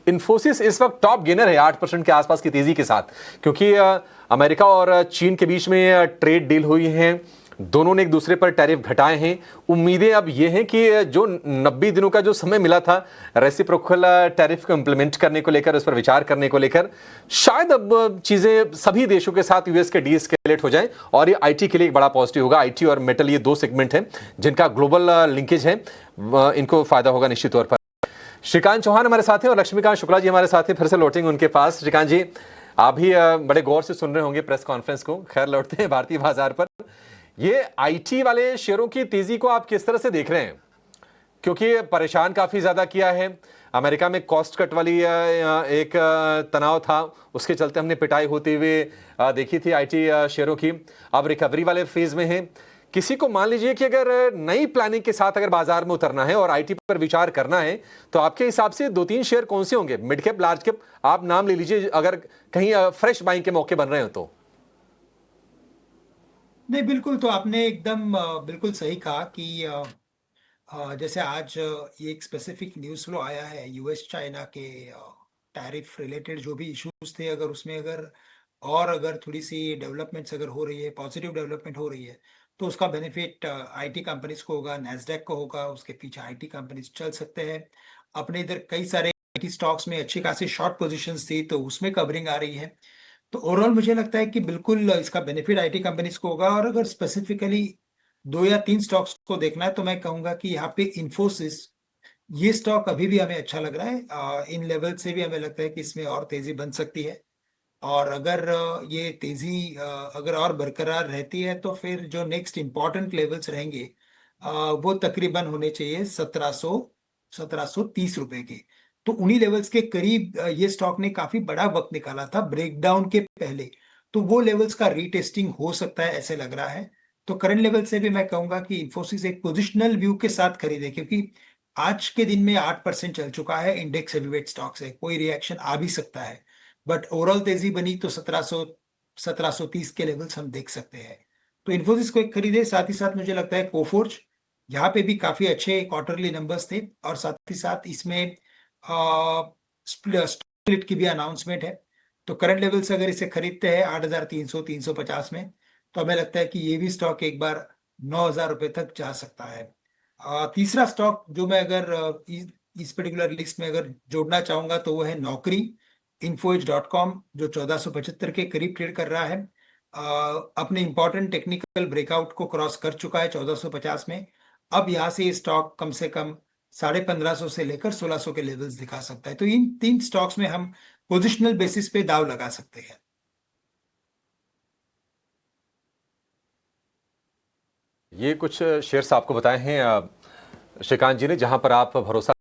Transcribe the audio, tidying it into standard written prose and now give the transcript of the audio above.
इन्फोसिस इस वक्त top gainer है 8% के आसपास की तेजी के साथ, क्योंकि अमेरिका और चीन के बीच में ट्रेड डील हुई है, दोनों ने एक दूसरे पर टैरिफ घटाए हैं। उम्मीदें अब ये हैं कि जो 90 दिनों का जो समय मिला था रेसिप्रोकल टैरिफ को इंप्लीमेंट करने को लेकर, उस पर विचार करने को लेकर, शायद अब चीजें सभी देशों के साथ यूएस के डीएस्केलेट हो जाएं और ये आईटी के लिए एक बड़ा पॉजिटिव होगा। आईटी और मेटल ये दो सेगमेंट हैं जिनका ग्लोबल लिंकेज है, इनको फायदा होगा निश्चित तौर पर। श्रीकांत चौहान हमारे साथ हैं और लक्ष्मीकांत शुक्ला जी हमारे साथ हैं। फिर से लौटेंगे उनके पास। श्रीकांत जी, आप भी बड़े गौर से सुन रहे होंगे प्रेस कॉन्फ्रेंस को। खैर, लौटते हैं भारतीय बाजार पर। ये आईटी वाले शेयरों की तेजी को आप किस तरह से देख रहे हैं? क्योंकि परेशान काफी ज्यादा किया है। अमेरिका में कॉस्ट कट वाली एक तनाव था, उसके चलते हमने पिटाई होते हुए देखी थी आईटी शेयरों की। अब रिकवरी वाले फेज में है। किसी को मान लीजिए कि अगर नई प्लानिंग के साथ अगर बाजार में उतरना है और आईटी पर विचार करना है, तो आपके हिसाब से 2-3 शेयर कौन से होंगे? मिड कैप, लार्ज कैप, आप नाम ले लीजिए अगर कहीं फ्रेश बाइंग के मौके बन रहे हो तो। नहीं, बिल्कुल। तो आपने एकदम बिल्कुल सही कहा कि जैसे आज ये एक स्पेसिफिक न्यूज़ फ्लो आया है यूएस चाइना के टैरिफ रिलेटेड जो भी इश्यूज थे, अगर उसमें अगर थोड़ी सी डेवलपमेंट्स अगर हो रही है, पॉजिटिव डेवलपमेंट हो रही है, तो उसका बेनिफिट आईटी कंपनीज को होगा, नैस्डैक को होगा। उसके पीछे आईटी कंपनीज चल सकते हैं। अपने इधर कई सारे आईटी स्टॉक्स में अच्छी खासी शॉर्ट पोजीशंस थी, तो उसमें कवरिंग आ रही है। तो ओवरऑल मुझे लगता है कि बिल्कुल इसका बेनिफिट आईटी कंपनीज को होगा। और अगर स्पेसिफिकली दो या तीन स्टॉक्स को देखना है, तो मैं कहूंगा कि यहाँ पे इंफोसिस, ये स्टॉक अभी भी हमें अच्छा लग रहा है। इन लेवल से भी हमें लगता है कि इसमें और तेजी बन सकती है। और अगर ये तेजी अगर और बरकरार रहती है, तो फिर जो नेक्स्ट इंपॉर्टेंट लेवल्स रहेंगे वो तकरीबन होने चाहिए 1730 रुपए के। तो उन्हीं लेवल्स के करीब ये स्टॉक ने काफी बड़ा वक्त निकाला था ब्रेकडाउन के पहले। तो वो लेवल्स का रीटेस्टिंग हो सकता है, ऐसे लग रहा है। तो करंट लेवल से भी मैं कहूंगा कि इंफोसिस एक पोजिशनल व्यू के साथ खरीदे, क्योंकि आज के दिन में 8% चल चुका है। इंडेक्स हेवीवेट स्टॉक से कोई रिएक्शन आ भी सकता है, बट ओवरऑल तेजी बनी तो 1730 के लेवल्स हम देख सकते हैं। तो इन्फोसिस को एक खरीदे। साथ ही साथ मुझे लगता है कोफोर्ज, यहाँ पे भी काफी अच्छे क्वार्टरली नंबर्स थे, और साथ ही साथ इसमें स्प्लिट की भी अनाउंसमेंट है। तो करंट लेवल से अगर इसे खरीदते हैं 8300 350 में, तो हमें लगता है कि ये भी स्टॉक एक बार 9000 रुपये तक जा सकता है। तीसरा स्टॉक जो मैं अगर इस पर्टिकुलर लिस्ट में अगर जोड़ना चाहूंगा, तो वो है नौकरी, info.com, जो 1475 के करीब ट्रेड कर रहा है। अपने इंपॉर्टेंट टेक्निकल ब्रेकआउट को क्रॉस कर चुका है 1450 में। अब यहाँ से ये स्टॉक कम से कम 1550 से लेकर 1600 के लेवल्स दिखा सकता है। तो इन तीन स्टॉक्स में हम पोजिशनल बेसिस पे दाव लगा सकते हैं। ये कुछ शेयर्स आपको बताए हैं श्रीकांत जी ने, जहां पर आप भरोसा